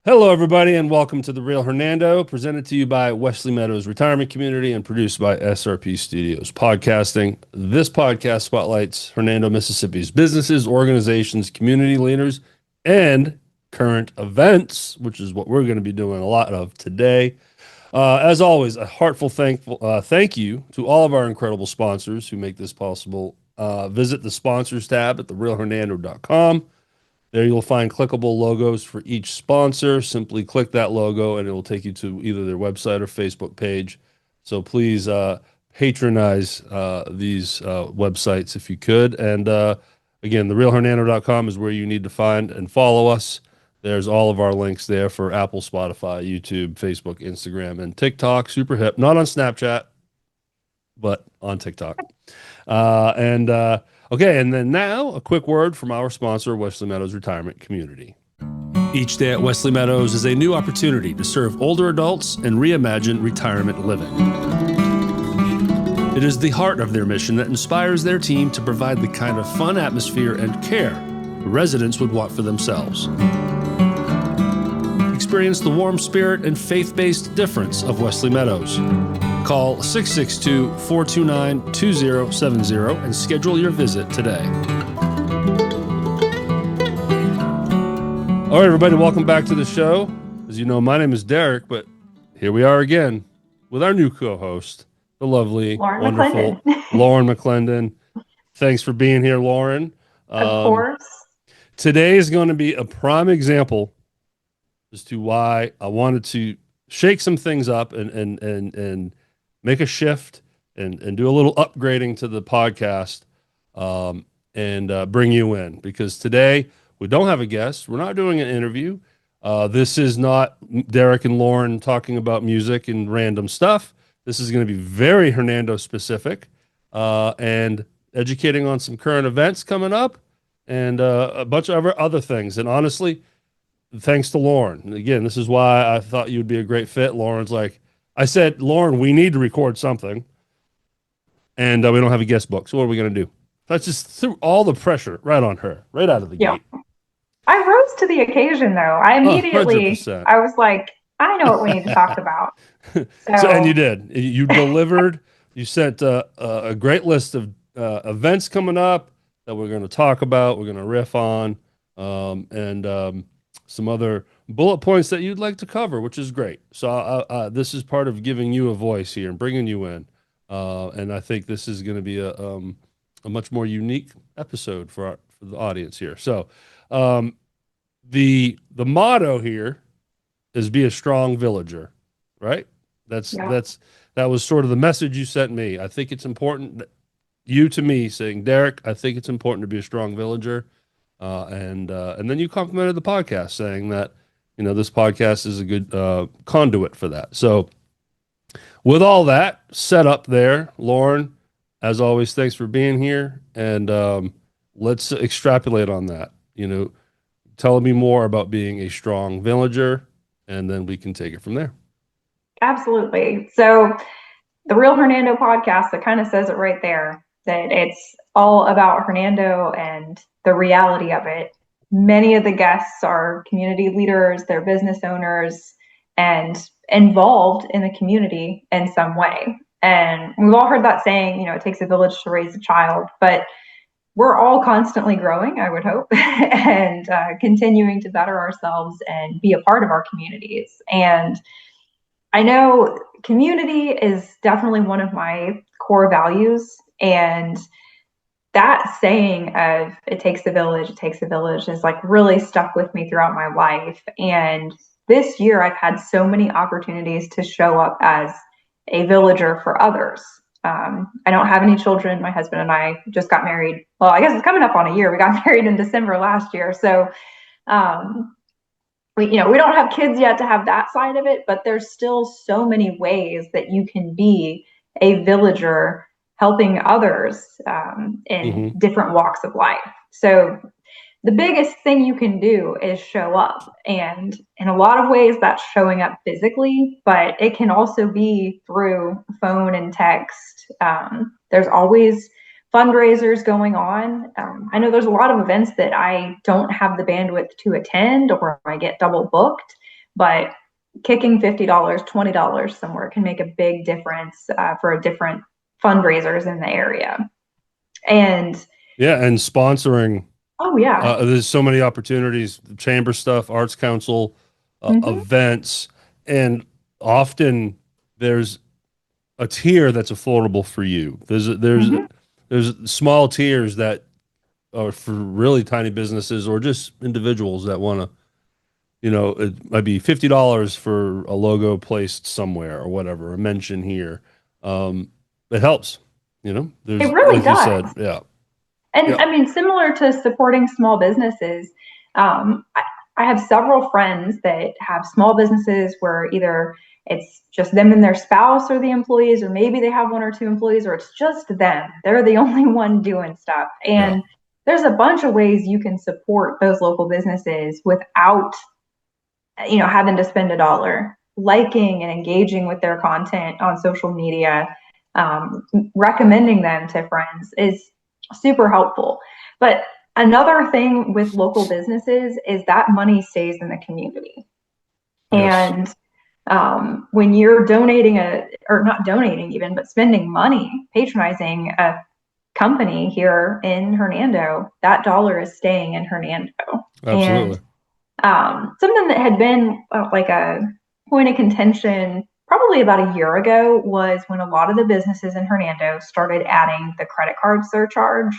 Hello, everybody, and welcome to the Real Hernando, presented to you by Wesley Meadows Retirement Community and produced by SRP Studios Podcasting. This podcast spotlights Hernando, Mississippi's businesses, organizations, community leaders, and current events, which is what we're going to be doing a lot of today. As always, a heartfelt thank you to all of our incredible sponsors who make this possible. Visit the sponsors tab at therealhernando.com. There you'll find clickable logos for each sponsor. Simply click that logo and it will take you to either their website or Facebook page. So please patronize these websites if you could. And again, therealhernando.com is where you need to find and follow us. There's all of our links there for Apple, Spotify, YouTube, Facebook, Instagram, and TikTok. Super hip. Not on Snapchat, but on TikTok. Okay, and then now a quick word from our sponsor, Wesley Meadows Retirement Community. Each day at Wesley Meadows is a new opportunity to serve older adults and reimagine retirement living. It is the heart of their mission that inspires their team to provide the kind of fun atmosphere and care the residents would want for themselves. Experience the warm spirit and faith-based difference of Wesley Meadows. Call 662-429-2070 and schedule your visit today. All right, everybody, welcome back to the show. As you know, my name is Derrick, but here we are again with our new co-host, the lovely, wonderful Lauren McLendon. Thanks for being here, Lauren. Of course. Today is going to be a prime example as to why I wanted to shake some things up and make a shift and do a little upgrading to the podcast and bring you in. Because today we don't have a guest. We're not doing an interview. This is not Derrick and Lauren talking about music and random stuff. This is going to be very Hernando specific and educating on some current events coming up and a bunch of other things. And honestly, thanks to Lauren. Again, this is why I thought you'd be a great fit. Lauren's like, I said, Lauren, we need to record something, and we don't have a guest book. So what are we going to do? That's just threw all the pressure right on her, right out of the gate. I rose to the occasion, though. I immediately, 100%. I was like, I know what we need to talk about. And you did. You delivered. You sent a great list of events coming up that we're going to talk about, we're going to riff on, and some other bullet points that you'd like to cover, which is great. So this is part of giving you a voice here and bringing you in. And I think this is going to be a much more unique episode for the audience here. So the motto here is be a strong villager, right? That was sort of the message you sent me. I think it's important that you to me saying, Derrick, I think it's important to be a strong villager. And then you complimented the podcast saying that, you know, this podcast is a good conduit for that. So with all that set up there, Lauren, as always, thanks for being here. And let's extrapolate on that. You know, tell me more about being a strong villager, and then we can take it from there. Absolutely. So the Real Hernando podcast, that kind of says it right there, that it's all about Hernando and the reality of it. Many of the guests are community leaders, they're business owners, and involved in the community in some way. And we've all heard that saying, you know, it takes a village to raise a child, but we're all constantly growing, I would hope, and continuing to better ourselves and be a part of our communities. And I know community is definitely one of my core values, and that saying of it takes a village is like really stuck with me throughout my life. And this year I've had so many opportunities to show up as a villager for others. I don't have any children. My husband and I just got married. Well, I guess it's coming up on a year. We got married in December last year. So we don't have kids yet to have that side of it, but there's still so many ways that you can be a villager helping others in different walks of life. So the biggest thing you can do is show up. And in a lot of ways, that's showing up physically, but it can also be through phone and text. There's always fundraisers going on. I know there's a lot of events that I don't have the bandwidth to attend, or I get double booked. but kicking $50, $20 somewhere can make a big difference for different fundraisers in the area. And sponsoring. oh yeah, There's so many opportunities, chamber stuff, arts council, events, and often there's a tier that's affordable for you. There's small tiers that are for really tiny businesses or just individuals that want to, it might be $50 for a logo placed somewhere or whatever, a mention here. It helps, it there's, really like you said, does. yeah. And Yeah. I mean, similar to supporting small businesses, I have several friends that have small businesses where either it's just them and their spouse or the employees, or maybe they have one or two employees, or it's just them. They're the only one doing stuff. Yeah. And there's a bunch of ways you can support those local businesses without, having to spend a dollar. Liking and engaging with their content on social media, recommending them to friends is super helpful. But another thing with local businesses is that money stays in the community. Yes. And when you're donating or not donating even, but spending money, patronizing a company here in Hernando, that dollar is staying in Hernando. Absolutely. And something that had been like a point of contention probably about a year ago was when a lot of the businesses in Hernando started adding the credit card surcharge.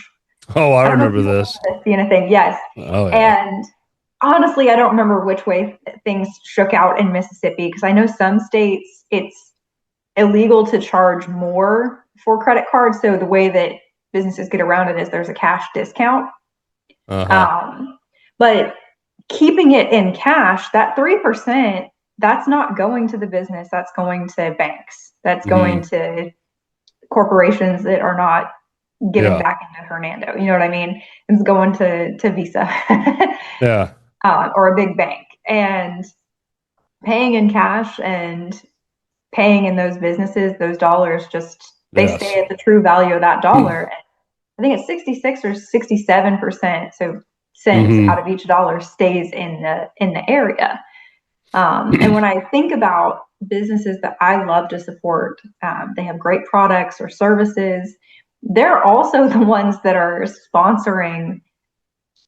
Oh, I I don't know if remember you this. see anything. Yes. Oh yeah. And honestly, I don't remember which way things shook out in Mississippi, because I know some states it's illegal to charge more for credit cards. So the way that businesses get around it is there's a cash discount. Uh-huh. But keeping it in cash, that 3%, that's not going to the business. That's going to banks. That's going Hmm. to corporations that are not giving Yeah. back into Hernando. You know what I mean? It's going to Visa Yeah. or a big bank. And paying in cash and paying in those businesses, those dollars they stay Yes. at the true value of that dollar. I think it's 66 or 67%. So cents Hmm. out of each dollar stays in the area. And when I think about businesses that I love to support, they have great products or services. They're also the ones that are sponsoring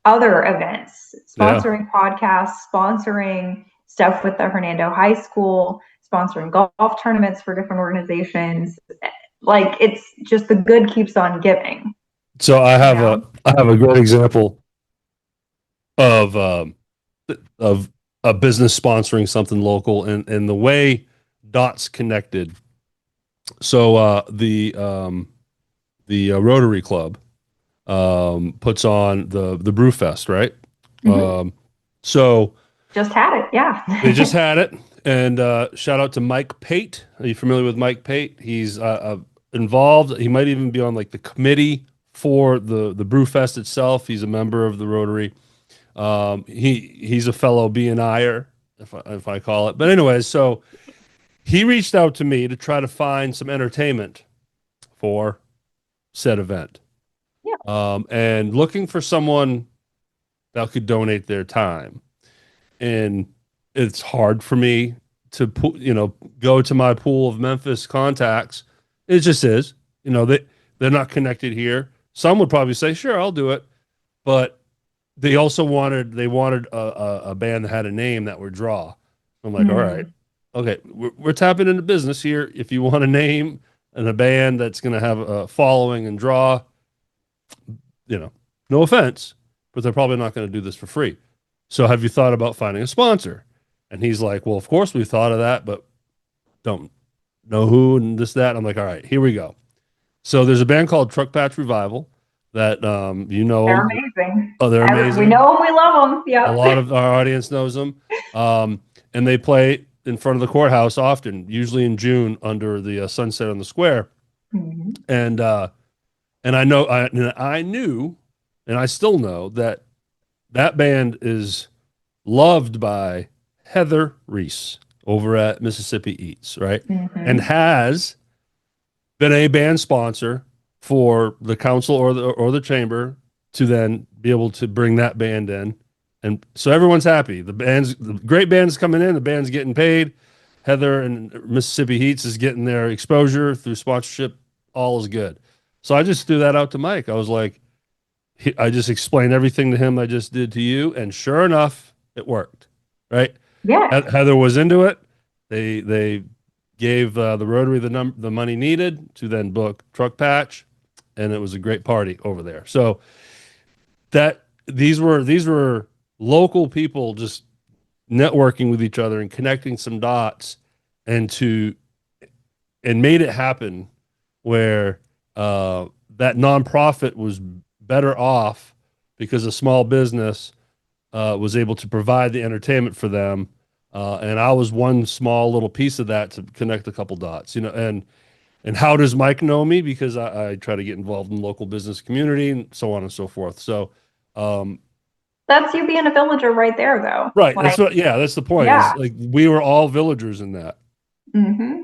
other events, Yeah. sponsoring podcasts, sponsoring stuff with the Hernando High School, sponsoring golf tournaments for different organizations. Like, it's just the good keeps on giving, So I you have a know? I have a great example of a business sponsoring something local and the way dots connected. So the Rotary Club puts on the Brew Fest, right? Mm-hmm. So Just had it. they just Yeah. had it, and shout out to Mike Pate. Are you familiar with Mike Pate? He's involved. He might even be on like the committee for the Brew Fest itself. He's a member of the Rotary. He's a fellow BNIer, if I call it. But anyways, so he reached out to me to try to find some entertainment for said event, Yeah. and looking for someone that could donate their time. And it's hard for me to go to my pool of Memphis contacts. It just is, they're not connected here. Some would probably say, sure, I'll do it. But they wanted a band that had a name that would draw. I'm like, all right, Mm. okay, we're tapping into business here. If you want a name and a band that's going to have a following and draw, no offense, but they're probably not going to do this for free. So have you thought about finding a sponsor? And he's like, well, of course we've thought of that, but don't know who and this, that. I'm like, all right, here we go. So there's a band called Truck Patch Revival that you know They're them. amazing. Oh, they're We amazing. know them, we love them. A Yep. lot of our audience knows them. And they play in front of the courthouse often, usually in June under the sunset on the square. Mhm. And I knew, and I still know that that band is loved by Heather Reese over at Mississippi Eats, right? And Mhm. has been a band sponsor for the council or the chamber to then be able to bring that band in And so everyone's happy. The great band's coming in, the band's getting paid. Heather and Mississippi Heats is getting their exposure through sponsorship. All is good. So I just threw that out to Mike. I was like, I just explained everything to him I just did to you, and sure enough, it worked. Right? Yeah. Heather was into it. They gave the Rotary the money needed to then book Truck Patch, and it was a great party over there. So that these were local people just networking with each other and connecting some dots, and made it happen where that nonprofit was better off because a small business was able to provide the entertainment for them. And I was one small little piece of that to connect a couple dots, and how does Mike know me? Because I try to get involved in local business community and so on and so forth. So, that's you being a villager right there, though. right. That's the point. Yeah. Is like we were all villagers in that. Mm-hmm.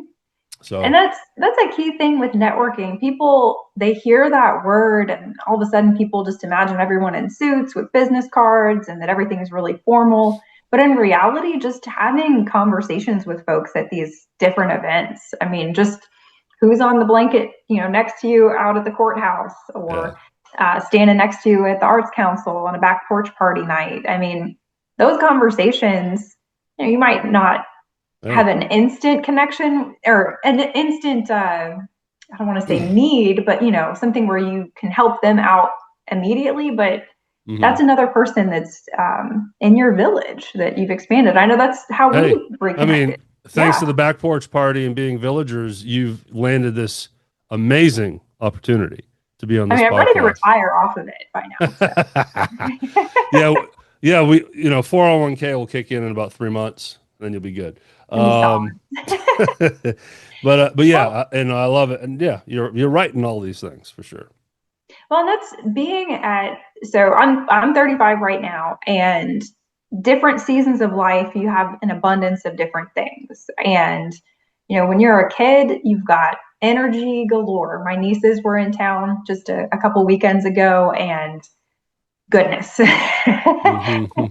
So, and that's a key thing with networking. People, they hear that word, and all of a sudden people just imagine everyone in suits with business cards and that everything is really formal. But in reality, just having conversations with folks at these different events, I mean, just who's on the blanket, next to you out at the courthouse, or standing next to you at the Arts Council on a back porch party night. I mean, those conversations, you might not have an instant connection or an instant, I don't want to say need, but something where you can help them out immediately. But that's another person that's in your village that you've expanded. I know that's how we reconnected. I mean, thanks to the back porch party and being villagers, you've landed this amazing opportunity to be on this podcast. I'm ready to retire off of it by now. So. Yeah. We 401k will kick in about 3 months, then you'll be good. But yeah, and I love it, and yeah, you're right in all these things for sure. Well, that's so I'm 35 right now, and different seasons of life, you have an abundance of different things. And when you're a kid, you've got energy galore. My nieces were in town just a couple weekends ago, and goodness,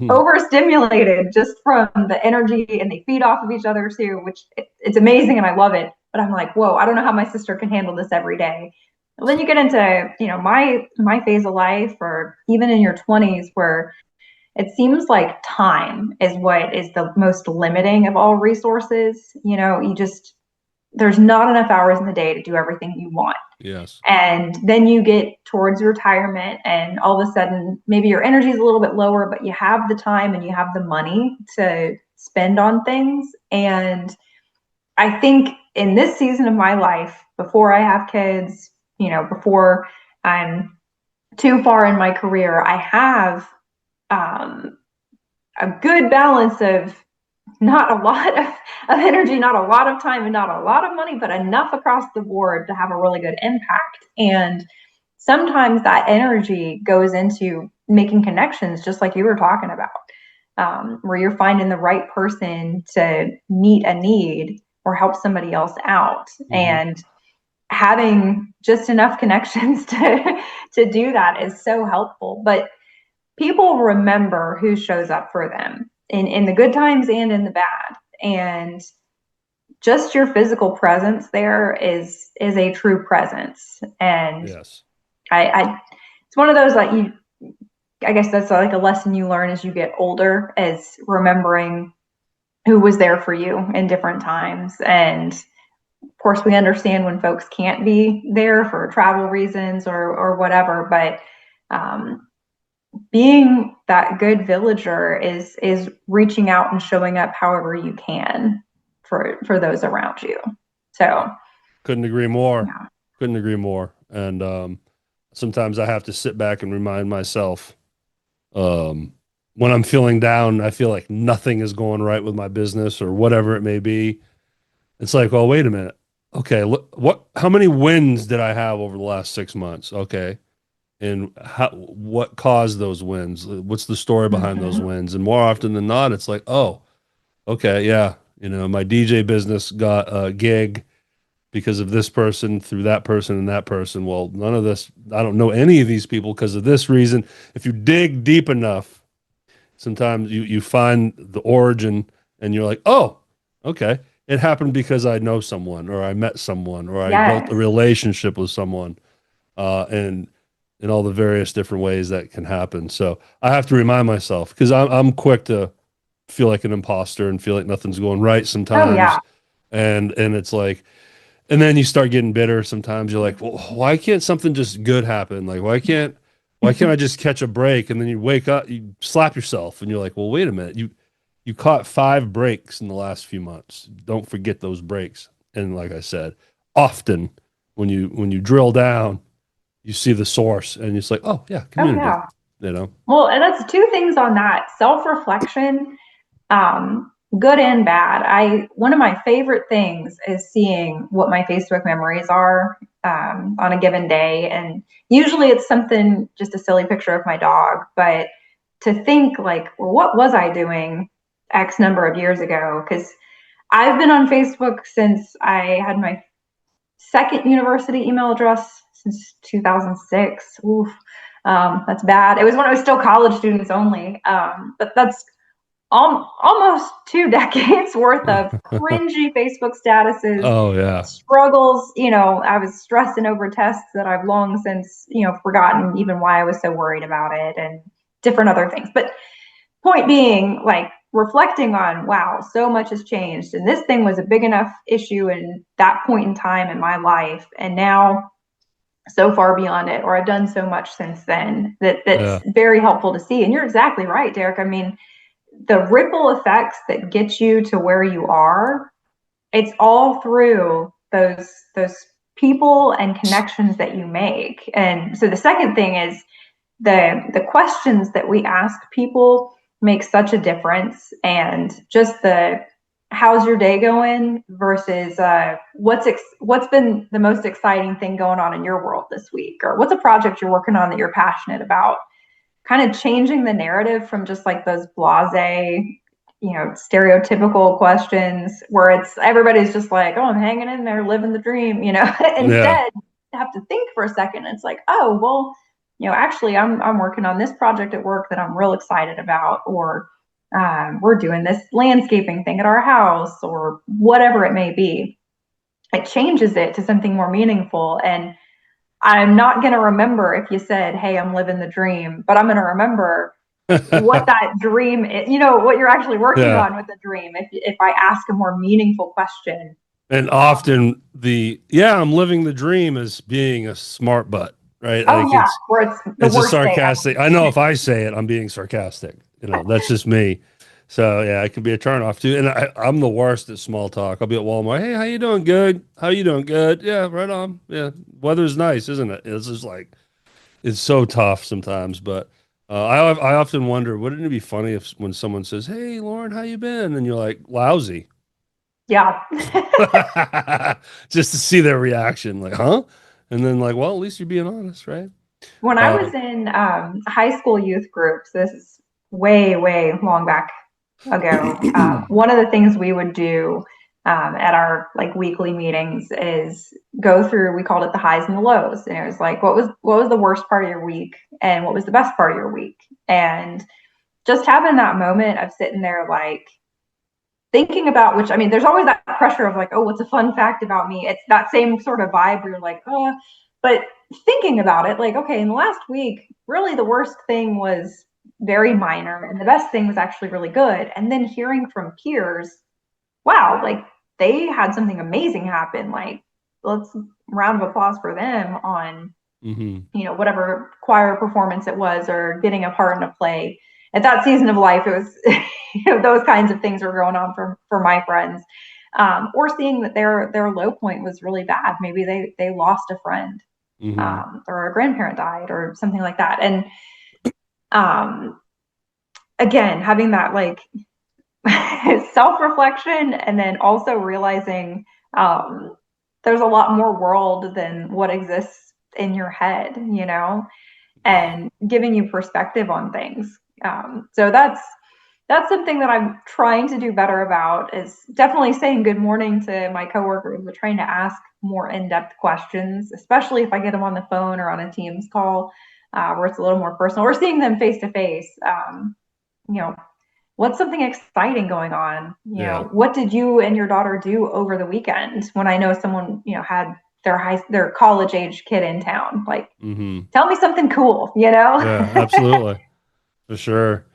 overstimulated just from the energy, and they feed off of each other too, which it's amazing, and I love it. But I'm like, whoa, I don't know how my sister can handle this every day. And then you get into my phase of life, or even in your 20s, where it seems like time is what is the most limiting of all resources. There's not enough hours in the day to do everything you want. Yes. And then you get towards retirement, and all of a sudden, maybe your energy is a little bit lower, but you have the time and you have the money to spend on things. And I think in this season of my life, before I have kids, before I'm too far in my career, I have a good balance of not a lot of energy, not a lot of time, and not a lot of money, but enough across the board to have a really good impact. And sometimes that energy goes into making connections, just like you were talking about, where you're finding the right person to meet a need or help somebody else out. And having just enough connections to do that is so helpful. But people remember who shows up for them in the good times and in the bad. And just your physical presence there is a true presence. And yes, it's one of those, like, I guess that's like a lesson you learn as you get older, is remembering who was there for you in different times. And of course, we understand when folks can't be there for travel reasons or whatever, but being that good villager is reaching out and showing up however you can for those around you. So couldn't agree more. Yeah. Couldn't agree more. And sometimes I have to sit back and remind myself, when I'm feeling down, I feel like nothing is going right with my business or whatever it may be. It's like, well, wait a minute. Okay, how many wins did I have over the last 6 months? Okay. And what caused those wins? What's the story behind those wins? And more often than not, it's like, oh, okay, yeah, my DJ business got a gig because of this person, through that person, and that person. Well, none of this, I don't know any of these people because of this reason. If you dig deep enough, Sometimes you find the origin and you're like, oh, okay. It happened because I know someone or I met someone or I built a Yes. relationship with someone, and in all the various different ways that can happen. So I have to remind myself because I'm quick to feel like an imposter and feel like nothing's going right Oh yeah. sometimes. And it's like, and then you start getting bitter sometimes. You're like, well, why can't something just good happen? Like, why can't I just catch a break? And then you wake up, you slap yourself, and you're like, well, wait a minute, you caught 5 breaks in the last few months. Don't forget those breaks. And like I said, often when you drill down, you see the source, and it's like, oh yeah, Oh community, yeah. you know. Well, and that's two things on that. Self-reflection, good and bad. One of my favorite things is seeing what my Facebook memories are on a given day, and usually it's something just a silly picture of my dog. But to think like, well, what was I doing X number of years ago? Because I've been on Facebook since I had my second university email address since 2006. Oof. That's bad. It was when I was still college students only. But that's almost 2 decades worth of cringy Facebook statuses, Oh yeah, struggles. I was stressing over tests that I've long since, forgotten even why I was so worried about it and different other things. But point being, like reflecting on, wow, so much has changed. And this thing was a big enough issue in that point in time in my life. And now so far beyond it, or I've done so much since then that's yeah, very helpful to see. And you're exactly right, Derrick. I mean, the ripple effects that get you to where you are, it's all through those people and connections that you make. And so the second thing is the questions that we ask people make such a difference. And just the how's your day going versus what's been the most exciting thing going on in your world this week, or what's a project you're working on that you're passionate about. Kind of changing the narrative from just like those blase, stereotypical questions where it's everybody's just like, oh, I'm hanging in there, living the dream, yeah. instead have to think for a second. It's like, oh, well, actually I'm working on this project at work that I'm real excited about, or we're doing this landscaping thing at our house, or whatever it may be. It changes it to something more meaningful. And I'm not going to remember if you said, hey, I'm living the dream, but I'm going to remember what that dream is, what you're actually working Yeah. on with the dream. If I ask a more meaningful question. And often I'm living the dream as being a smart butt, right? Oh Like yeah, where it's the it's a worst day sarcastic. ever. I know if I say it, I'm being sarcastic. That's just me. So yeah, it can be a turnoff too. And I'm the worst at small talk. I'll be at Walmart. Hey, how you doing? Good. How you doing? Good. Yeah, right on. Yeah, weather's nice, isn't it? It's just like it's so tough sometimes. But I often wonder, wouldn't it be funny if when someone says, "Hey, Lauren, how you been?" and you're like, "Lousy." Yeah. Just to see their reaction, like, huh? And then like, well, at least you're being honest, right? When I was Um, in high school youth groups, this is way, way long back ago. One of the things we would do at our like weekly meetings is go through. We called it the highs and the lows, and it was like, what was the worst part of your week, and what was the best part of your week, and just having that moment of sitting there like thinking about, which I mean, there's always that pressure of like, oh, what's a fun fact about me? It's that same sort of vibe where you're like, oh, but thinking about it, like, okay, in the last week, really the worst thing was very minor and the best thing was actually really good. And then hearing from peers, wow, like they had something amazing happen. Like, let's round of applause for them on, mhm. whatever choir performance it was or getting a part in a play. At that season of life, it was, those kinds of things were going on for my friends. Or seeing that their low point was really bad. Maybe they lost a friend, Hmm. or a grandparent died or something like that. And um, again, having that like self-reflection, and then also realizing there's a lot more world than what exists in your head, and giving you perspective on things. So that's something that I'm trying to do better about, is definitely saying good morning to my coworkers, but trying to ask more in-depth questions, especially if I get them on the phone or on a Teams call, where it's a little more personal, or seeing them face to face. what's something exciting going on? Yeah. What did you and your daughter do over the weekend? When I know someone, had their college age kid in town, like, Hmm. tell me something cool, Yeah, absolutely. For sure.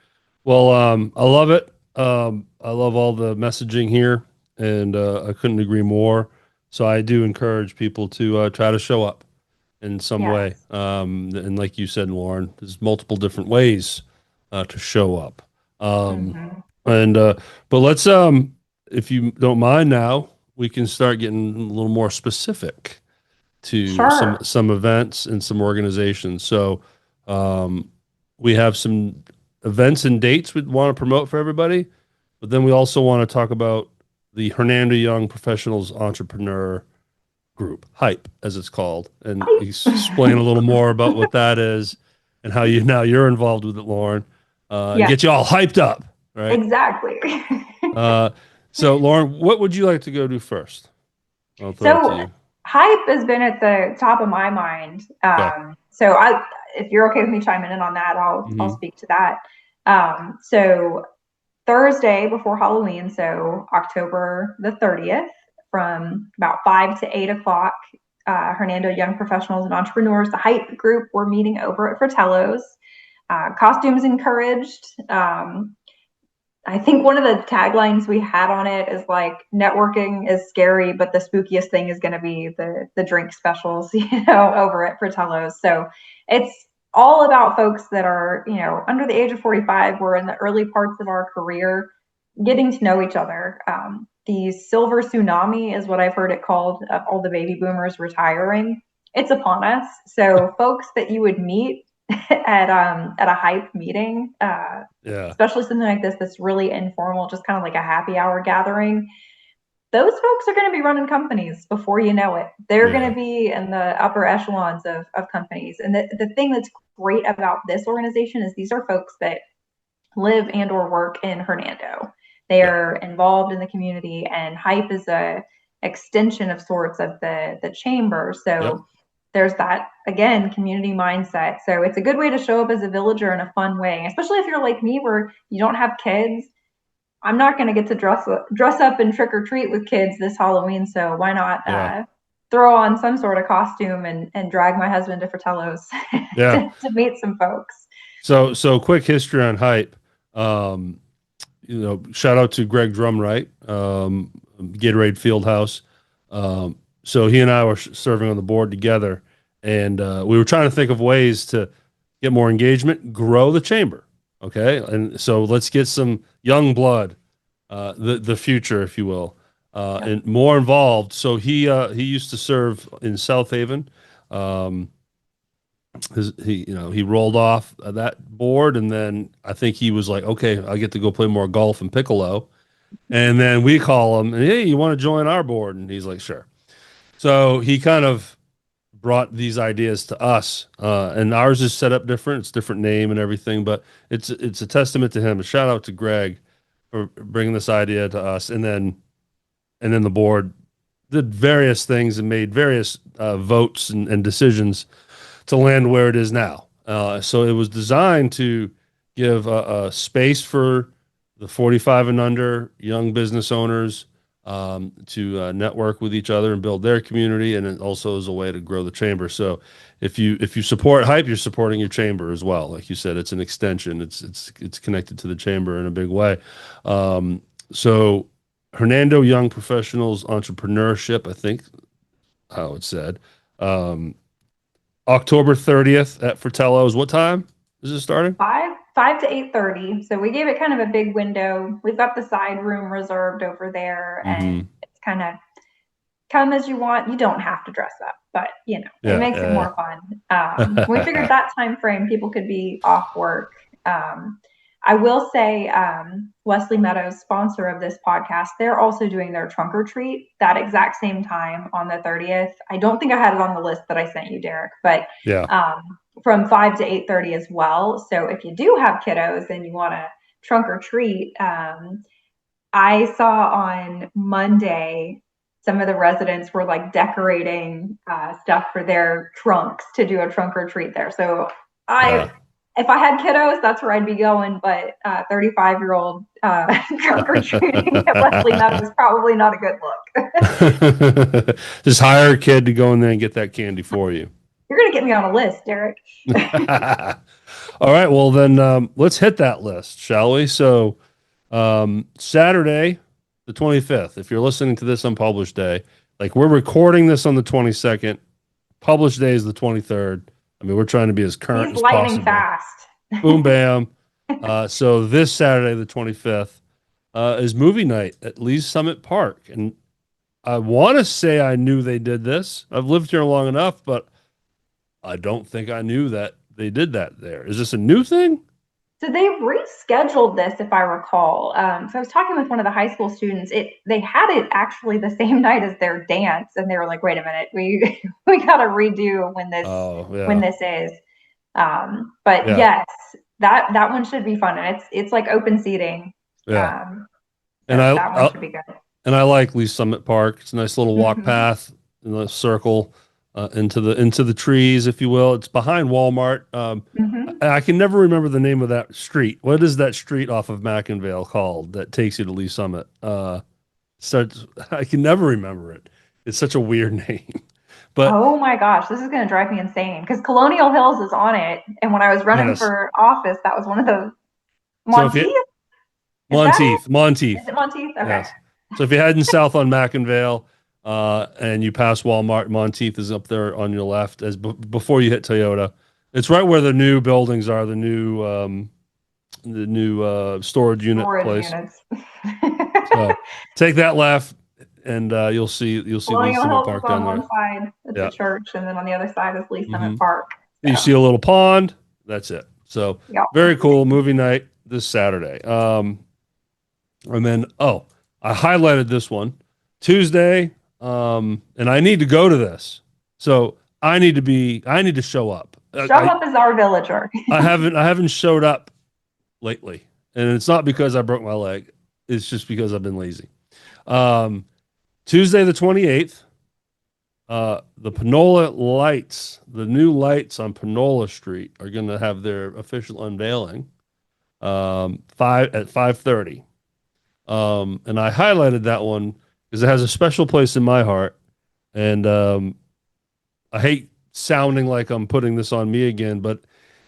Well, I love it. I love all the messaging here, and I couldn't agree more. So I do encourage people to try to show up in some Yes. way. And like you said, Lauren, there's multiple different ways to show up. Um, Hmm. and but let's if you don't mind now, we can start getting a little more specific to some Sure. some events and some organizations. So um, we have some events and dates we want to promote for everybody, but then we also want to talk about the Hernando Young Professionals Entrepreneur Group, Hype, as it's called, and explain a little more about what that is and how you're involved with it, Lauren, and Yes, get you all hyped up, right? exactly. Uh, so, Lauren, what would you like to go do first? I'll throw it to So you. hype has been at the top of my mind. Okay. If you're okay with me chiming in on that, I'll Hmm. speak to that. So Thursday before Halloween, so October the 30th, from about 5 to 8 o'clock, Hernando Young Professionals and Entrepreneurs, the Hype group, we're meeting over at Fratello's. Costumes encouraged. I think one of the taglines we had on it is like, networking is scary, but the spookiest thing is going to be the drink specials, over at Fratello's. So it's all about folks that are, under the age of 45. We're in the early parts of our career, getting to know each other. The silver tsunami is what I've heard it called, of all the baby boomers retiring. It's upon us. So folks that you would meet at a hype meeting, Yeah. especially something like this that's really informal, just kind of like a happy hour gathering. Those folks are going to be running companies before you know it. They're going Yeah. to be in the upper echelons of companies. And the thing that's great about this organization is these are folks that live and or work in Hernando. They Yeah. are involved in the community, and Hype is a extension of sorts of the chamber. Yep. So there's that, again, community mindset. So it's a good way to show up as a villager in a fun way, especially if you're like me where you don't have kids. I'm not going to get to dress up and trick or treat with kids this Halloween, so why not Yeah. throw on some sort of costume and drag my husband to Fratello's Yeah. to meet some folks. So quick history on Hype. Um, shout out to Greg Drumright, Gatorade Fieldhouse. So he and I were serving on the board together, and we were trying to think of ways to get more engagement, grow the chamber. Okay, and so let's get some young blood, the future, if you will, Yep. and more involved. So he used to serve in South Haven. Um, he rolled off that board, and then I think he was like, okay, I get to go play more golf and piccolo. And then we call him, hey, you want to join our board? And he's like, sure. So he kind of brought these ideas to us, and ours is set up different. It's different name and everything, but it's a testament to him. A shout out to Greg for bringing this idea to us, and then the board did various things and made various votes and decisions to land where it is now. So it was designed to give a space for the 45 and under young business owners to network with each other and build their community, and it also is a way to grow the chamber. So if you support Hype, you're supporting your chamber as well. Like you said, it's an extension. It's connected to the chamber in a big way. So Hernando Young Professionals Entrepreneurship, I think how it's said. Um, October 30th at Fratello's. What time is it starting? 5 to 8:30. So we gave it kind of a big window. We've got the side room reserved over there, and Hmm. it's kind of come as you want. You don't have to dress up, but it Yeah, makes it more fun. We figured yeah. that time frame, people could be off work. I will say, Wesley Meadows, sponsor of this podcast, they're also doing their trunk or treat that exact same time on the 30th. I don't think I had it on the list that I sent you, Derrick, but Yeah. from 5 to 8:30 as well. So if you do have kiddos and you want to trunk or treat, I saw on Monday some of the residents were like decorating stuff for their trunks to do a trunk or treat there. So I Yeah. if I had kiddos, that's where I'd be going. But 35-year-old trick or treating at Wesley Meadows is probably not a good look. Just hire a kid to go in there and get that candy for you. You're gonna get me on a list, Derrick. All right, well then let's hit that list, shall we? So Saturday, the 25th. If you're listening to this on published day, like we're recording this on the 22nd, published day is the 23rd. I mean, we're trying to be as current He's as lightning possible. fast. Boom, bam. So this Saturday, the 25th, is movie night at Lee's Summit Park. And I want to say I knew they did this. I've lived here long enough, but I don't think I knew that they did that there. Is this a new thing? So they've rescheduled this, if I recall. So I was talking with one of the high school students. They had it actually the same night as their dance, and they were like, "Wait a minute, we got to redo when this is." But yes, that one should be fun, and it's like open seating. Yeah, and that one should be good. And I like Lee Summit Park. It's a nice little walk path in a circle into the trees, if you will. It's behind Walmart. I can never remember the name of that street. What is that street off of McInvale called that takes you to Lee Summit? I can never remember it. It's such a weird name. But oh my gosh, this is going to drive me insane because Colonial Hills is on it. And when I was running for office, that was one of those. Monteith? Monteith. Is it Monteith? Okay. Yes. So if you're heading south on McInvale and you pass Walmart, Monteith is up there on your left as before you hit Toyota. It's right where the new buildings are, the new storage unit place. Units. So take that left, and you'll see Lee Summit Park on one side. It's a church, and then on the other side is Lee Summit Park. So. You see a little pond. That's it. So very cool movie night this Saturday. And then I highlighted this one Tuesday, and I need to go to this. So I need to show up. Show up as our villager. I haven't showed up lately, and it's not because I broke my leg. It's just because I've been lazy. Tuesday the 28th, the Panola lights, the new lights on Panola Street are going to have their official unveiling at 5:30. And I highlighted that one because it has a special place in my heart, and I hate sounding like I'm putting this on me again, but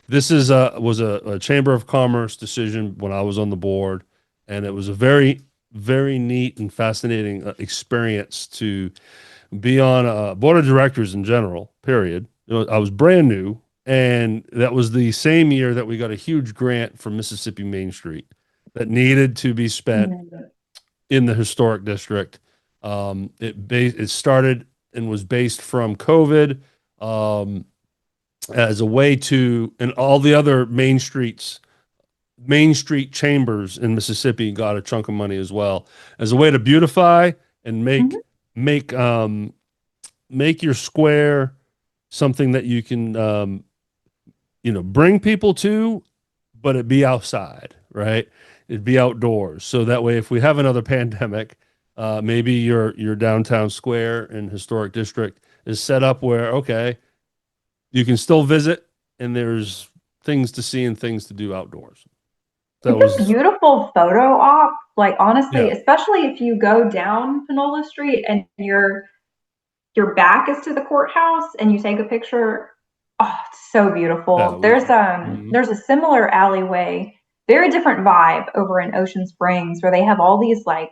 this was a Chamber of Commerce decision when I was on the board, and it was a very, very neat and fascinating experience to be on a board of directors in general, period. I was brand new, and that was the same year that we got a huge grant from Mississippi Main Street that needed to be spent in the historic district. It started and was based from COVID as a way to, and all the other Main Street chambers in Mississippi got a chunk of money as well, as a way to beautify and make your square something that you can bring people to, but it be outside, right? It'd be outdoors. So that way, if we have another pandemic, maybe your downtown square and historic district is set up where, okay, you can still visit and there's things to see and things to do outdoors. It's a beautiful photo op. Like, honestly, especially if you go down Panola Street and your back is to the courthouse and you take a picture. Oh, it's so beautiful. There's a similar alleyway, very different vibe over in Ocean Springs, where they have all these like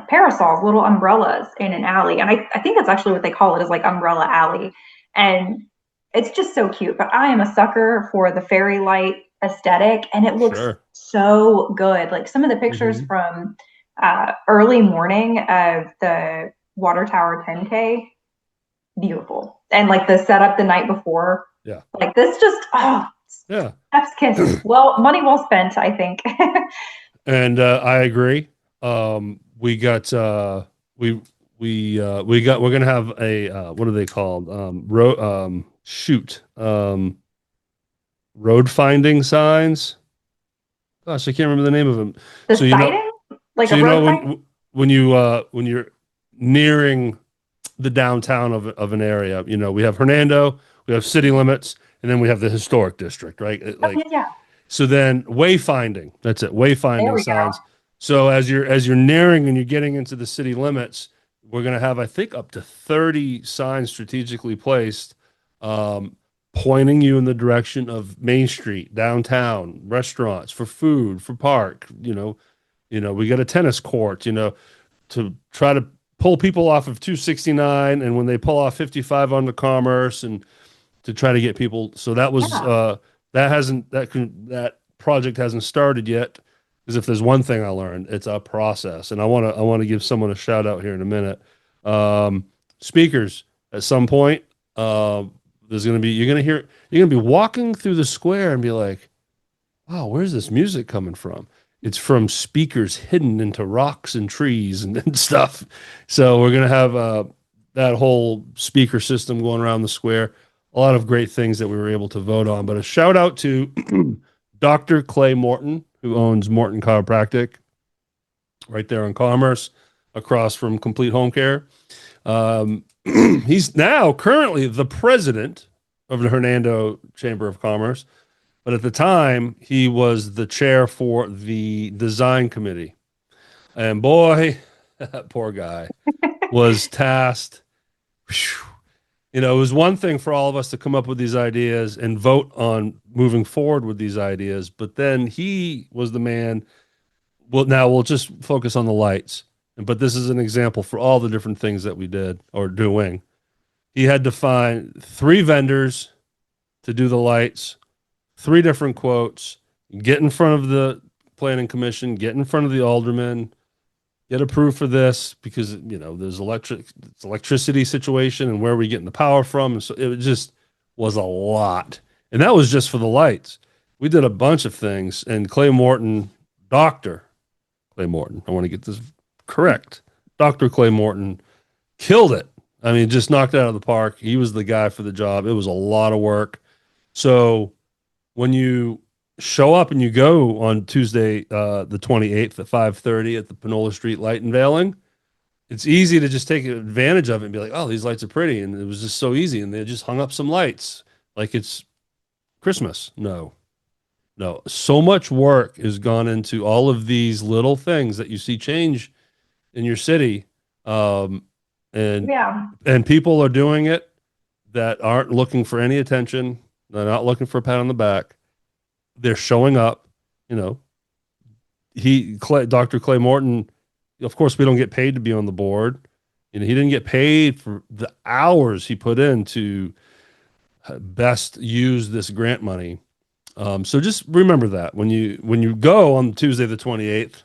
parasols, little umbrellas in an alley. And I think that's actually what they call it, is like Umbrella Alley. And it's just so cute. But I am a sucker for the fairy light aesthetic, and it looks so good. Like some of the pictures from early morning of the Water Tower 10K, beautiful. And like the setup the night before, like this just chef's kiss. Well, money well spent, I think. And I agree. We're gonna have a what are they called? Road finding signs. Gosh, I can't remember the name of them. The sighting? Like a road sighting? When you're nearing the downtown of an area, we have Hernando, we have city limits, and then we have the historic district, right? Oh, yeah, yeah. So then wayfinding, that's it, There wayfinding we go. signs. So as you're nearing and you're getting into the city limits, we're going to have, I think, up to 30 signs strategically placed, um, pointing you in the direction of Main Street, downtown, restaurants, for food, for park. We got a tennis court, to try to pull people off of 269, and when they pull off 55 on the Commerce, and to try to get people. So that was Yeah. that project hasn't started yet. Because if there's one thing I learned, it's a process, and I want to give someone a shout out here in a minute. Speakers at some point. There's gonna be you're gonna be walking through the square and be like, wow, where's this music coming from? It's from speakers hidden into rocks and trees and stuff. So we're gonna have that whole speaker system going around the square. A lot of great things that we were able to vote on. But a shout out to Dr. Clay Morton, who owns Morton Chiropractic, right there in Commerce, across from Complete Home Care. He's now currently the president of the Hernando Chamber of Commerce. But at the time, he was the chair for the design committee. And boy, that poor guy was tasked. Whew. It was one thing for all of us to come up with these ideas and vote on moving forward with these ideas. But then he was the man. Well, now we'll just focus on the lights. But this is an example for all the different things that we did or doing. He had to find 3 vendors to do the lights, 3 different quotes, get in front of the planning commission, get in front of the alderman, get approved for this because there's electricity situation and where are we getting the power from, and so it just was a lot. And that was just for the lights. We did a bunch of things, and Dr. Clay Morton, I want to get this correct. Dr. Clay Morton killed it. I mean, just knocked it out of the park. He was the guy for the job. It was a lot of work. So when you show up and you go on Tuesday, the 28th at 5:30 at the Panola Street Light Unveiling, it's easy to just take advantage of it and be like, oh, these lights are pretty. And it was just so easy. And they just hung up some lights like it's Christmas. No, no. So much work has gone into all of these little things that you see change in your city. And Yeah. and people are doing it that aren't looking for any attention. They're not looking for a pat on the back. They're showing up. Dr. Clay Morton, of course, we don't get paid to be on the board. He didn't get paid for the hours he put in to best use this grant money. So just remember that when you go on Tuesday the 28th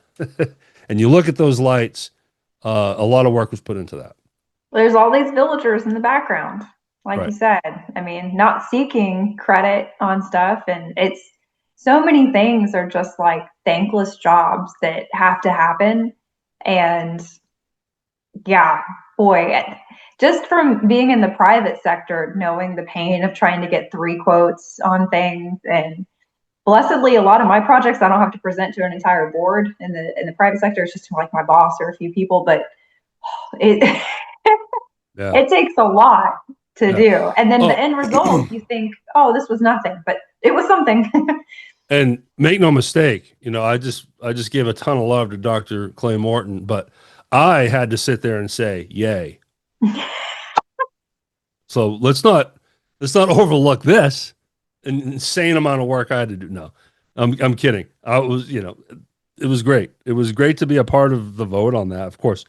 and you look at those lights, a lot of work was put into that. There's all these villagers in the background, like Right. you said. I mean, not seeking credit on stuff. And it's so many things are just like thankless jobs that have to happen. And yeah, boy, just from being in the private sector, knowing the pain of trying to get 3 quotes on things, and blessedly, a lot of my projects I don't have to present to an entire board. In the private sector, it's just like my boss or a few people, but it Yeah. it takes a lot to Yeah. do. And then Oh. the end result, you think, oh, this was nothing, but it was something. And make no mistake, I just gave a ton of love to Dr. Clay Morton, but I had to sit there and say, yay. So let's not overlook this insane amount of work I had to do. No, I'm kidding. It was great. It was great to be a part of the vote on that. Of course,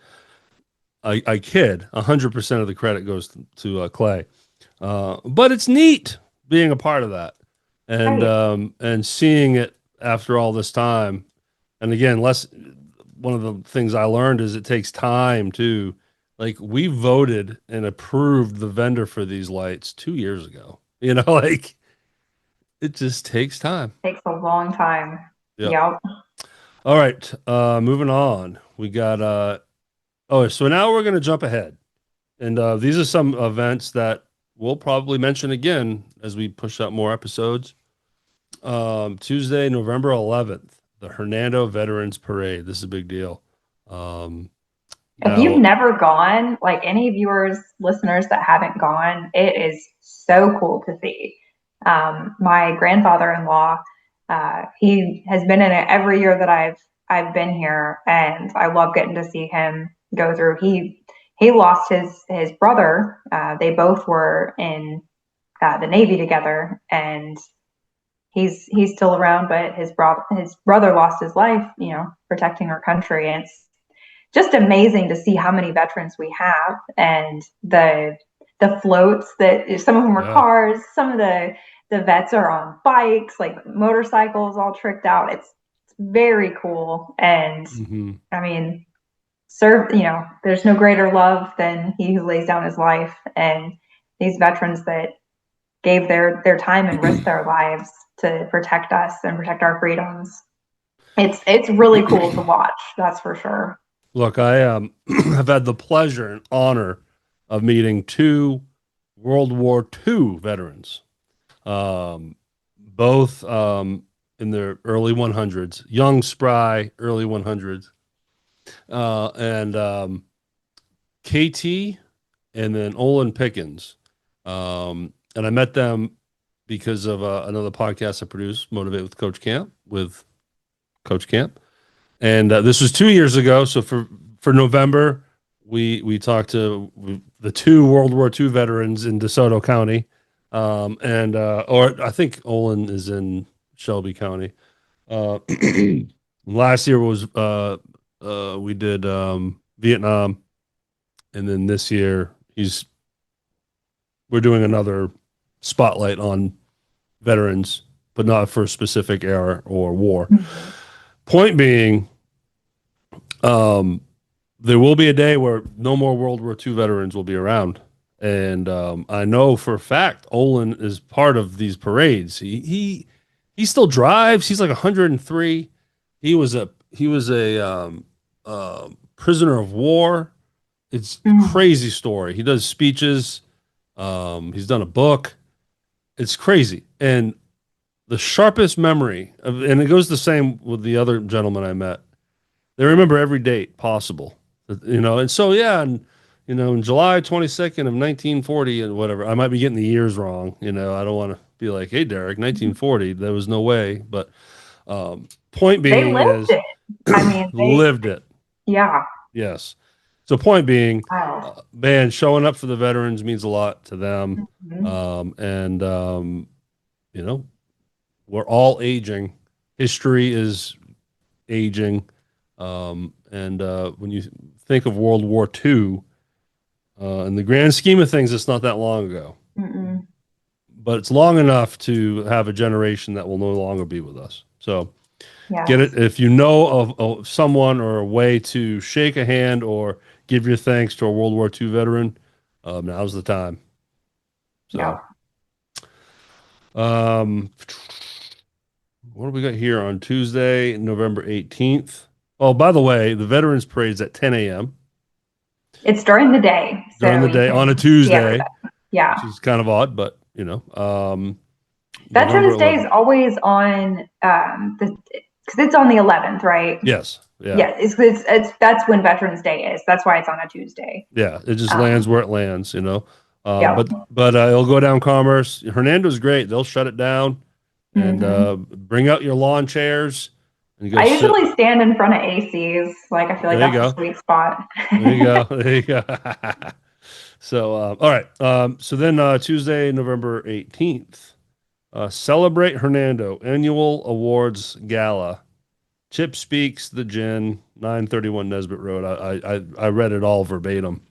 I kid. 100% of the credit goes to Clay, but it's neat being a part of that and Right. and seeing it after all this time. And again, one of the things I learned is it takes time to, like, we voted and approved the vendor for these lights 2 years ago. Like, it just takes time. Takes a long time. Yep. Yep. All right. Moving on. We got so now we're gonna jump ahead. And these are some events that we'll probably mention again as we push out more episodes. Tuesday, November 11th, the Hernando Veterans Parade. This is a big deal. If you've Now, never gone, like any viewers, listeners that haven't gone, it is so cool to see. My grandfather-in-law, he has been in it every year that I've been here, and I love getting to see him go through. He lost his brother. They both were in the Navy together, and he's still around, but his brother lost his life, protecting our country. And it's just amazing to see how many veterans we have, and the floats that some of them are Yeah. cars, some of the vets are on bikes, like motorcycles, all tricked out. It's very cool, and Hmm. I mean, there's no greater love than he who lays down his life, and these veterans that gave their time and risked their lives to protect us and protect our freedoms. It's really cool to watch, that's for sure. Look, I have had the pleasure and honor of meeting two World War II veterans, both in their early 100s, young, spry, early 100s, and KT and then Olin Pickens. And I met them because of another podcast I produced, Motivate with Coach Camp, and this was 2 years ago. So for November, we talked to the two World War II veterans in DeSoto County, and or I think Olin is in Shelby County. Uh, last year was we did Vietnam, and then this year we're doing another spotlight on veterans, but not for a specific era or war. Mhm. Point being, um, there will be a day where no more World War II veterans will be around. And I know for a fact Olin is part of these parades. He still drives. He's like 103. He was a prisoner of war. It's a Mm. crazy story. He does speeches. He's done a book. It's crazy. And the sharpest memory and it goes the same with the other gentleman I met. They remember every date possible, and so yeah, and in July 22nd of 1940 and whatever, I might be getting the years wrong. I don't want to be like, hey, Derrick, 1940, there was no way. But point They being lived is it. I mean, lived it. yeah. Yes. So point being, Wow. man, showing up for the veterans means a lot to them. Mhm. And you know, we're all aging. History is aging. And when you think of World War II, in the grand scheme of things, it's not that long ago, Mm-mm. but it's long enough to have a generation that will no longer be with us. So get it. Yes. If you know of someone or a way to shake a hand or give your thanks to a World War II veteran, now's the time. Yeah. So, um, what do we got here on Tuesday, November 18th? Oh, by the way, the Veterans Parade is at 10 a.m. It's during the day, during so the you day on a can see Tuesday, everybody. Yeah. which is kind of odd, but November Veterans Day is 11th. always on because it's on the 11th, right? Yes. Yeah. Yeah, it's that's when Veterans Day is. That's why it's on a Tuesday. Yeah. It just lands Um, where it lands. yeah. But it'll go down Commerce. Hernando's great. They'll shut it down and Hmm. bring out your lawn chairs and go I sit. usually stand in front of ACs. Like I feel like There you that's a go. sweet spot. There you go. There you go. So, all right. So then Tuesday, November 18th, Celebrate Hernando Annual Awards Gala. Chip Speaks, The Gin, 931 Nesbit Road. I read it all verbatim.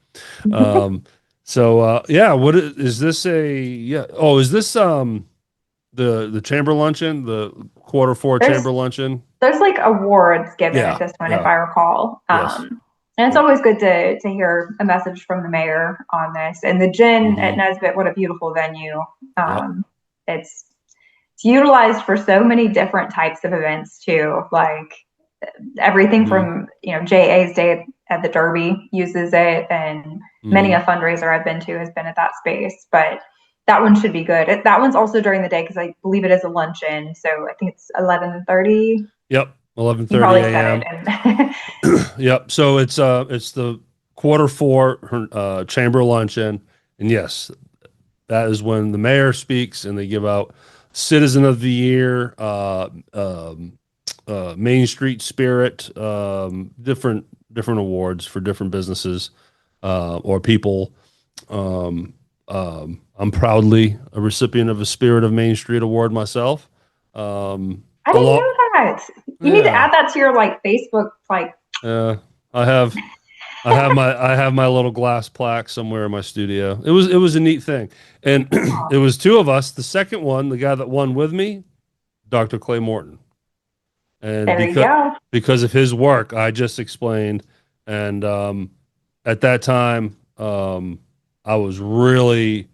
Um, so yeah, is this yeah? Oh, is this the chamber luncheon, the quarter four there's chamber luncheon? there's like awards given at Yeah, this one, if yeah, I recall. yes, And it's yeah. always good to hear a message from the mayor on this. And the gin at Hmm. Nesbit, what a beautiful venue. Yep. It's it's utilized for so many different types of events too, like everything Hmm. from JA's Day at the Derby uses it, and many Hmm. a fundraiser I've been to has been at that space. But that one should be good. That one's also during the day because I believe it is a luncheon, so I think it's 11:30. Yep. You 11:30 probably said it, a.m. and Yep. So it's the quarter four chamber luncheon, and yes, that is when the mayor speaks and they give out Citizen of the Year, Main Street Spirit, different awards for different businesses or people. I'm proudly a recipient of a Spirit of Main Street Award myself. I A didn't lot, know that. You need to yeah, add that to your like Facebook like. yeah. I have. I have my little glass plaque somewhere in my studio. It was a neat thing, and it was two of us. The second one, the guy that won with me, Dr. Clay Morton, and There you because go. because of his work, I just explained, and at that time, I was really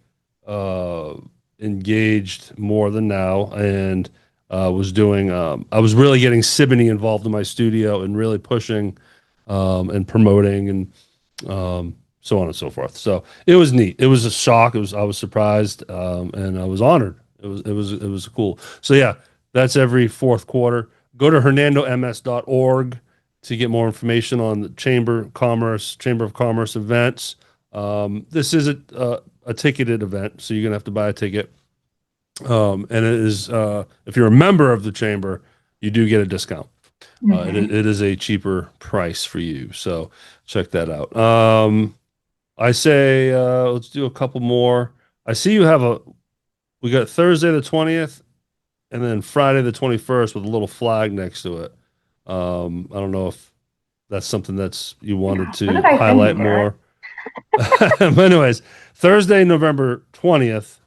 uh, engaged more than now, and I was really getting Siboney involved in my studio and really pushing and promoting and so on and so forth. So it was neat. It was a shock. I was surprised and I was honored. It was cool. So yeah, that's every fourth quarter. Go to hernandoms.org to get more information on the Chamber of Commerce events. This is a ticketed event, so you're gonna have to buy a ticket. And it is if you're a member of the chamber, you do get a discount. It is a cheaper price for you, so check that out. I say let's do a couple more. I see you have we got Thursday the 20th and then Friday the 21st with a little flag next to it. I don't know if that's something that's you wanted What did to I send you, highlight Derrick? more. But anyways, Thursday, November 20th,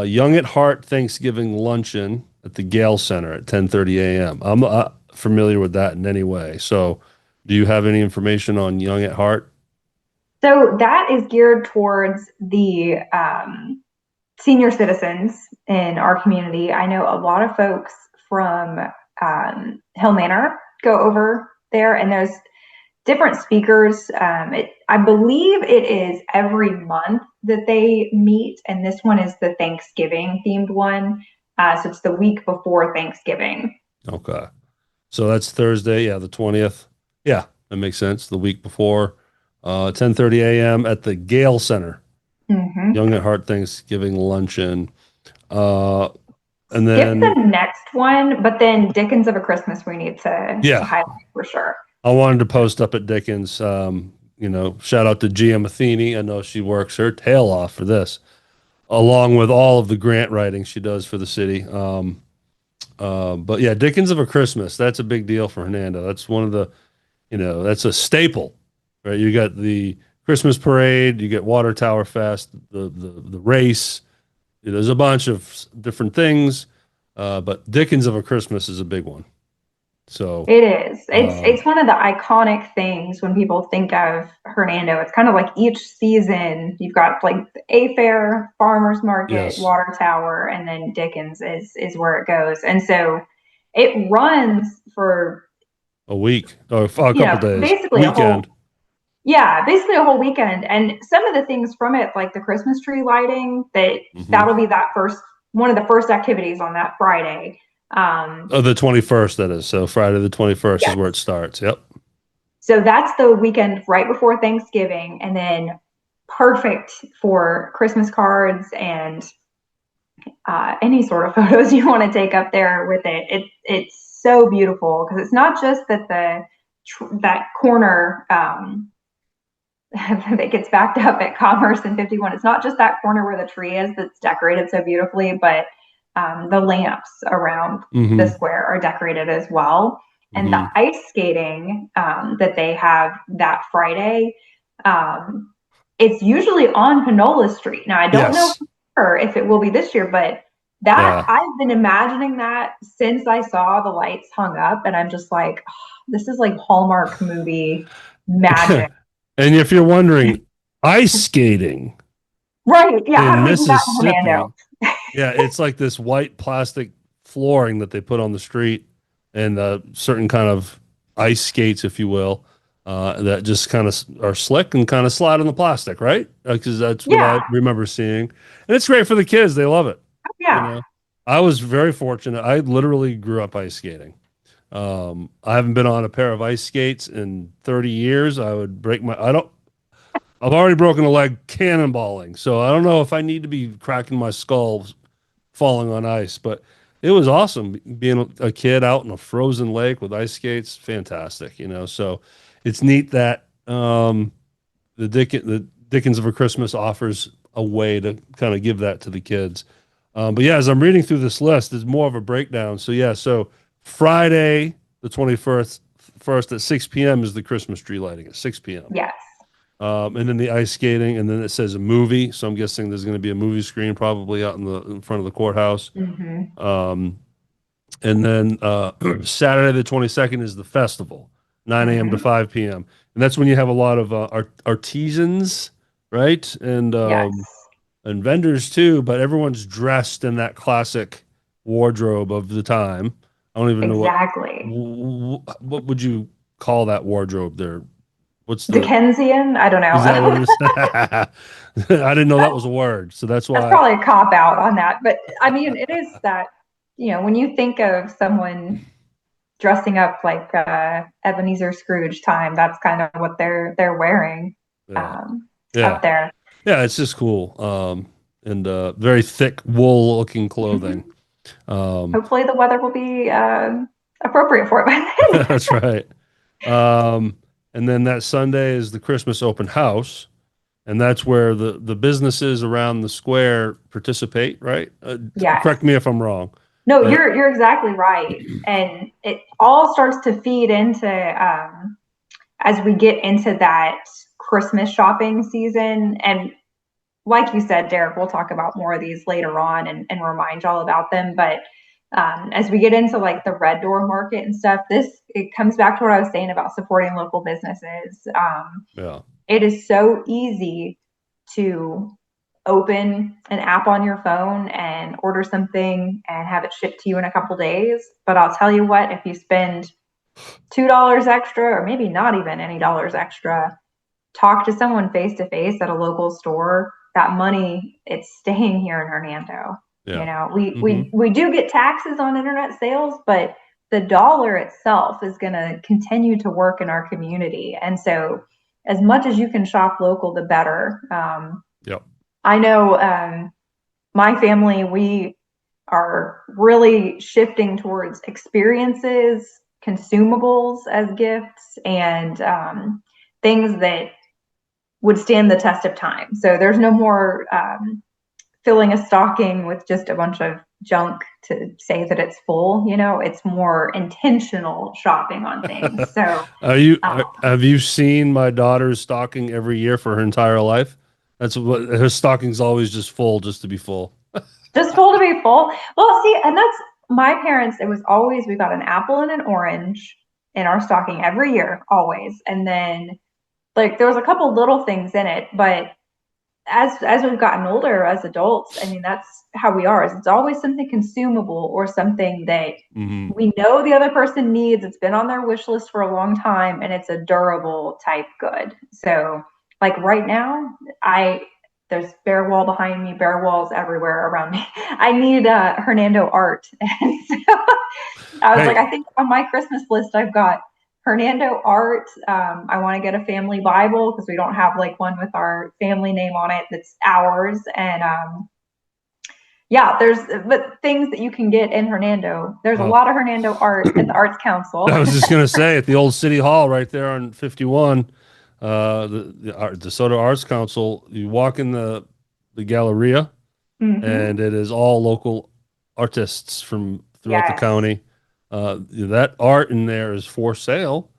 Young at Heart Thanksgiving luncheon at the Gale Center at 10:30 a.m. I'm not familiar with that in any way. So, do you have any information on Young at Heart? So that is geared towards the senior citizens in our community. I know a lot of folks from Hill Manor go over there, and there's different speakers. I believe it is every month that they meet, and this one is the Thanksgiving themed one. So it's the week before Thanksgiving. Okay. So that's Thursday, yeah, the 20th. Yeah, that makes sense. The week before, 10:30 a.m. at the Gale Center. Mm-hmm. Young at Heart Thanksgiving luncheon. Uh, and Skip the then, next one, but then Dickens of a Christmas we need to yeah, highlight for sure. I wanted to post up at Dickens. Shout out to Gia Matheny. I know she works her tail off for this, along with all of the grant writing she does for the city. But yeah, Dickens of a Christmas. That's a big deal for Hernando. That's one of that's a staple, right? You got the Christmas parade, you get Water Tower Fest, the race. There's a bunch of different things, but Dickens of a Christmas is a big one. So, It is. um, It's one of the iconic things when people think of Hernando. It's kind of like each season you've got like the A Fair, Farmers Market, yes, Water Tower, and then Dickens is where it goes. And so it runs for a week or a couple days, basically a whole weekend. basically a whole weekend. And some of the things from it, like the Christmas tree lighting, Hmm. that'll be that first one of the first activities on that Friday. Um, Oh, the 21st, that is. So Friday the 21st is yeah, where it starts. Yep. so that's the weekend right before Thanksgiving, and then perfect for Christmas cards and any sort of photos you want to take up there with it. It's so beautiful because it's not just that that corner that gets backed up at Commerce and 51. It's not just that corner where the tree is that's decorated so beautifully, but the lamps around the Hmm. square are decorated as well. And the Hmm. ice skating that they have that Friday, it's usually on Panola Street. Now, I don't know Yes. for sure if it will be this year, but that Yeah. I've been imagining that since I saw the lights hung up, and I'm just like, oh, this is like Hallmark movie magic. And if you're wondering, ice skating Right. Yeah. How do in we do that in Hernando? Mississippi, yeah, it's like this white plastic flooring that they put on the street and certain kind of ice skates, if you will, that just kind of are slick and kind of slide on the plastic, right? Because that's what I Yeah. remember seeing. And it's great for the kids. They love it. You Yeah. know, I was very fortunate. I literally grew up ice skating. I haven't been on a pair of ice skates in 30 years. I would break my, I don't, I've already broken a leg cannonballing, so I don't know if I need to be cracking my skull falling on ice, but it was awesome being a kid out in a frozen lake with ice skates. Fantastic, you know. So it's neat that the Dickens of a Christmas offers a way to kind of give that to the kids. But yeah, as I'm reading through this list, there's more of a breakdown. So yeah, so Friday the 21st first at 6 p.m. is the Christmas tree lighting at 6 p.m. Yes. And then the ice skating, and then it says a movie. So I'm guessing there's going to be a movie screen probably out in front of the courthouse. Hmm. Um, and then Saturday the 22nd is the festival, 9 a.m. to Hmm. 5 p.m. And that's when you have a lot of artisans, right? Yes. And vendors too, but everyone's dressed in that classic wardrobe of the time. I don't even know Exactly. what would you call that wardrobe there? What's the Dickensian? I don't is that what know. it is? I didn't know that was a word, so that's That's why. probably a cop out on that. But I mean, it is that, when you think of someone dressing up like Ebenezer Scrooge time, that's kind of what they're wearing Yeah, um, yeah, up there. yeah. It's just cool, and very thick wool looking clothing. Hmm. Um, Hopefully, the weather will be appropriate for it by then. that's right. Um, and then that Sunday is the Christmas open house, and that's where the businesses around the square participate, right? Yes. Correct me if I'm wrong, No, but you're exactly right, and it all starts to feed into as we get into that Christmas shopping season. And like you said, Derrick, we'll talk about more of these later on and remind y'all about them. But as we get into like the red door market and stuff, it comes back to what I was saying about supporting local businesses. yeah, It is so easy to open an app on your phone and order something and have it shipped to you in a couple days. But I'll tell you what, if you spend $2 extra, or maybe not even any dollars extra, talk to someone face to face at a local store, that money, it's staying here in Hernando. yeah. We Hmm. we do get taxes on internet sales, but the dollar itself is going to continue to work in our community. And so, as much as you can shop local, the better. Yep. I know my family, we are really shifting towards experiences, consumables as gifts, and things that would stand the test of time. So there's no more filling a stocking with just a bunch of junk to say that it's full. It's more intentional shopping on things. So Have you seen my daughter's stocking every year for her entire life? That's what her stocking's always just full, just to be full. just full to be full. Well, see, and that's my parents. It was always, we got an apple and an orange in our stocking every year, always. And then like there was a couple little things in it, but as we've gotten older as adults, I mean, that's how we are. Is it's always something consumable or something that Hmm. we know the other person needs. It's been on their wish list for a long time, and it's a durable type good. So, like right now, I there's bare wall behind me, bare walls everywhere around me. I need Hernando art, and so I was like, Hey, I think on my Christmas list, I've got Hernando art. I want to get a family Bible because we don't have like one with our family name on it that's ours. And yeah, there's but things that you can get in Hernando. There's a well, lot of Hernando art at the Arts Council. I was just gonna say at the old City Hall right there on 51, the Soto Arts Council. You walk in the Galleria, Hmm. and it is all local artists from throughout the Yes, county. That art in there is for sale,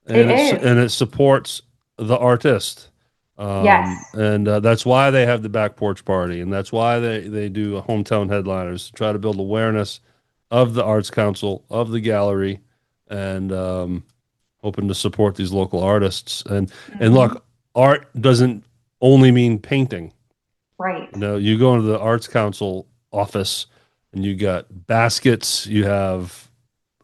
it is. and it supports the artist. Yes. And that's why they have the back porch party, and that's why they do a hometown headliners to try to build awareness of the Arts Council, of the gallery, and hoping to support these local artists. And Hmm. look, art doesn't only mean painting. Right. You know, you go into the Arts Council office and you got baskets, you have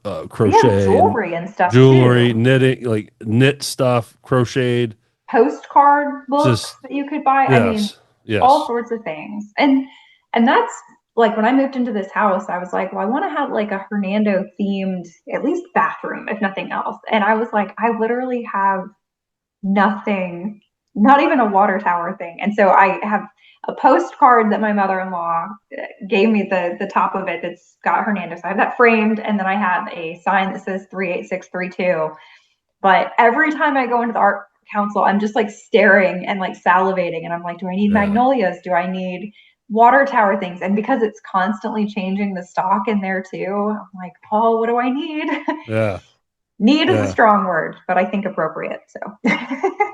We have crochet and jewelry and stuff jewelry, too. knitting, like knit stuff, crocheted. Postcard books Just that you could buy. I mean, yes, all yes. sorts of things. And that's like when I moved into this house, I was like, well, I want to have like a Hernando themed, at least bathroom, if nothing else. And I was like, I literally have nothing not even a water tower thing. And so I have a postcard that my mother-in-law gave me, the top of it, that's got Hernando. So I have that framed, and then I have a sign that says 38632. But every time I go into the art council, I'm just like staring and like salivating, and I'm like, do I need magnolias? Do I need water tower things? And because it's constantly changing the stock in there too, I'm like, Paul, what do I need? Yeah. Need is a Yeah. strong word, but I think appropriate. So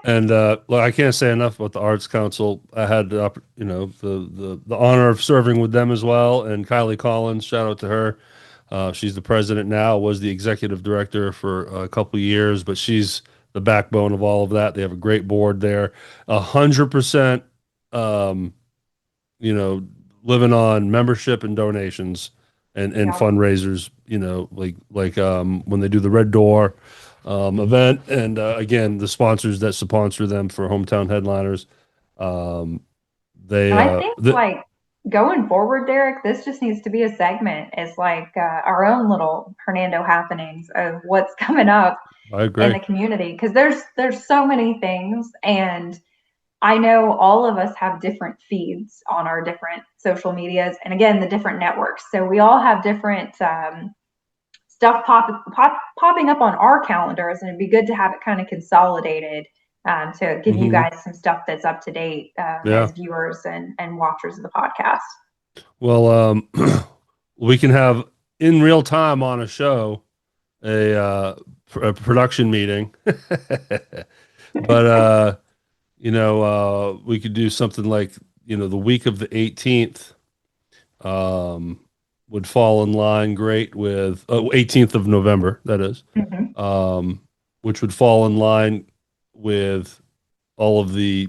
And look, I can't say enough about the Arts Council. I had the honor of serving with them as well. And Kylie Collins, shout out to her. She's the president now, was the executive director for a couple of years, but she's the backbone of all of that. They have a great board there. 100%, um, you know, living on membership and donations and yeah. fundraisers, when they do the Red Door event. And again, the sponsors that sponsor them for hometown headliners. Um, they, And I think like going forward, Derrick, this just needs to be a segment. It's like our own little Hernando happenings of what's coming up I in agree. the community, because there's so many things, and I know all of us have different feeds on our different social medias, and again, the different networks. So we all have different stuff popping up on our calendars, and it'd be good to have it kind of consolidated to give you Hmm. guys some stuff that's up to date Yeah. as viewers and watchers of the podcast. Well, we can have in real time on a show a production meeting, but we could do something like the week of the 18th um, would fall in line great with 18th of November, that is, Mm-hmm. which would fall in line with all of the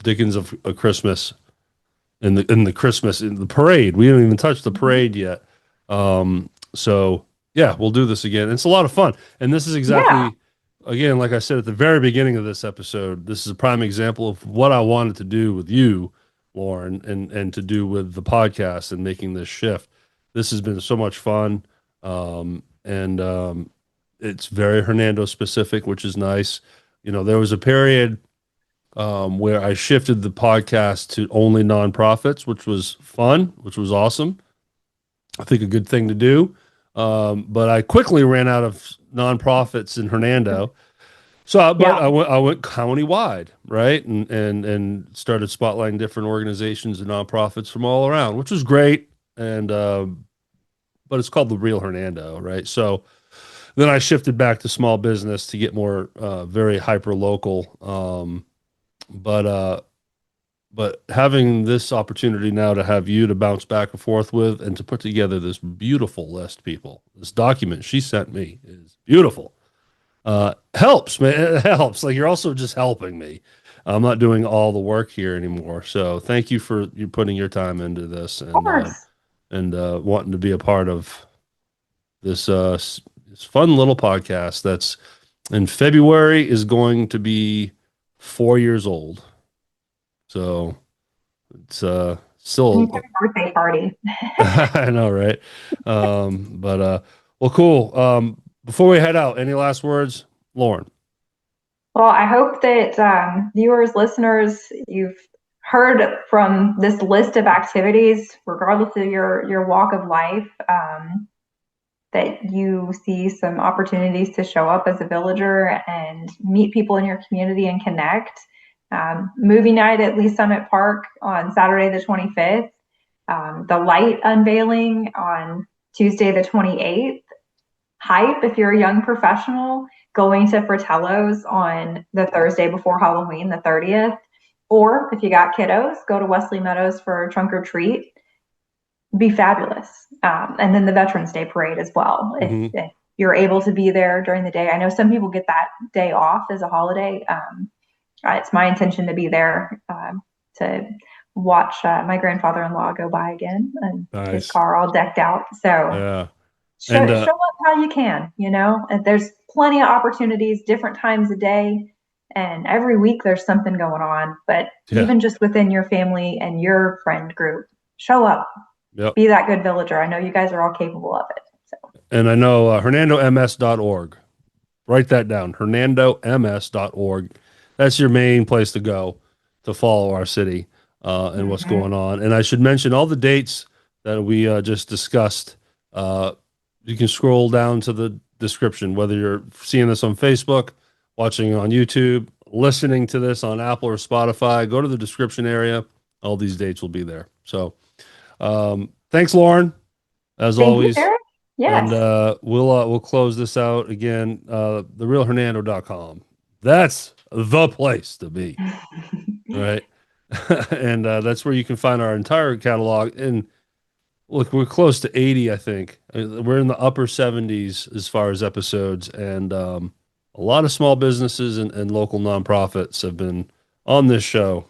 Dickens of Christmas in the parade. We haven't even touched the parade yet. So yeah, we'll do this again. It's a lot of fun, and this is Yeah. exactly, again, like I said at the very beginning of this episode, this is a prime example of what I wanted to do with you, Lauren, and to do with the podcast and making this shift. This has been so much fun, and it's very Hernando specific, which is nice. There was a period where I shifted the podcast to only nonprofits, which was fun, which was awesome. I think a good thing to do. But I quickly ran out of nonprofits in Hernando. But Yeah. I went county-wide, right? And started spotlighting different organizations and nonprofits from all around, which was great. And but it's called the Real Hernando, right? So then I shifted back to small business to get more very hyper local. But having this opportunity now to have you to bounce back and forth with and to put together this beautiful list, people, this document she sent me is beautiful. Helps, man. It helps. Like, you're also just helping me. I'm not doing all the work here anymore. So thank you for you putting your time into this Of course. and wanting to be a part of this this fun little podcast that's in February is going to be 4 years old. So it's You have still a birthday party. I know, right? But well, cool. Before we head out, any last words, Lauren? Well, I hope that viewers, listeners, you've heard from this list of activities, regardless of your walk of life, that you see some opportunities to show up as a villager and meet people in your community and connect. Movie night at Lee Summit Park on Saturday the 25th. The light unveiling on Tuesday the 28th. Hype if you're a young professional, going to Fratello's on the Thursday before Halloween, the 30th. Or if you got kiddos, go to Wesley Meadows for trunk or treat. Be fabulous. And then the Veterans Day parade as well. Hmm. If you're able to be there during the day, I know some people get that day off as a holiday. It's my intention to be there to watch my grandfather-in-law go by again and his Nice. car all decked out. So Yeah. show And show up how you can, and there's plenty of opportunities, different times a day, and every week there's something going on. But yeah. even just within your family and your friend group, show up, Yep. be that good villager. I know you guys are all capable of it. So And I know hernandoms.org. Write that down. hernandoms.org. that's your main place to go to follow our city and what's Mhm. going on. And I should mention all the dates that we just discussed. Uh, you can scroll down to the description, whether you're seeing this on Facebook, watching on YouTube, listening to this on Apple or Spotify. Go to the description area. All these dates will be there. So, thanks, Lauren, as Thank you, always. Derrick. And Yes. we'll close this out again. TheRealHernando.com. That's the place to be, right? And that's where you can find our entire catalog. And look, we're close to 80, I think. We're in the upper 70s as far as episodes, and a lot of small businesses and local nonprofits have been on this show.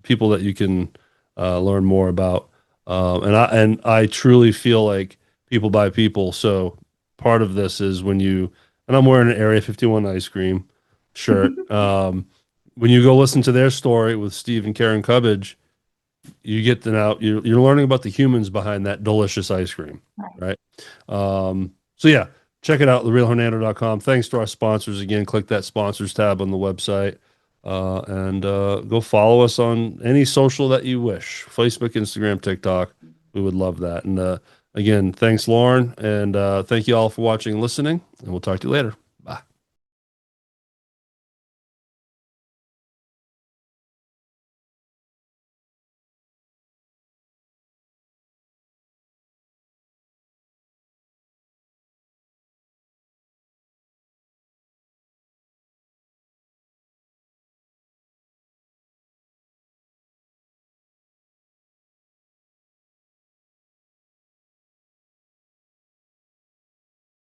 People that you can learn more about, and I truly feel like people buy people. So part of this is when you and I'm wearing an Area 51 ice cream shirt. When you go listen to their story with Steve and Karen Cubbage, you get to now you're learning about the humans behind that delicious ice cream, right? So yeah, check it out, therealhernando.com. Thanks to our sponsors again. Click that sponsors tab on the website. And go follow us on any social that you wish. Facebook, Instagram, TikTok. We would love that. And again, thanks, Lauren. And thank you all for watching and listening. And we'll talk to you later.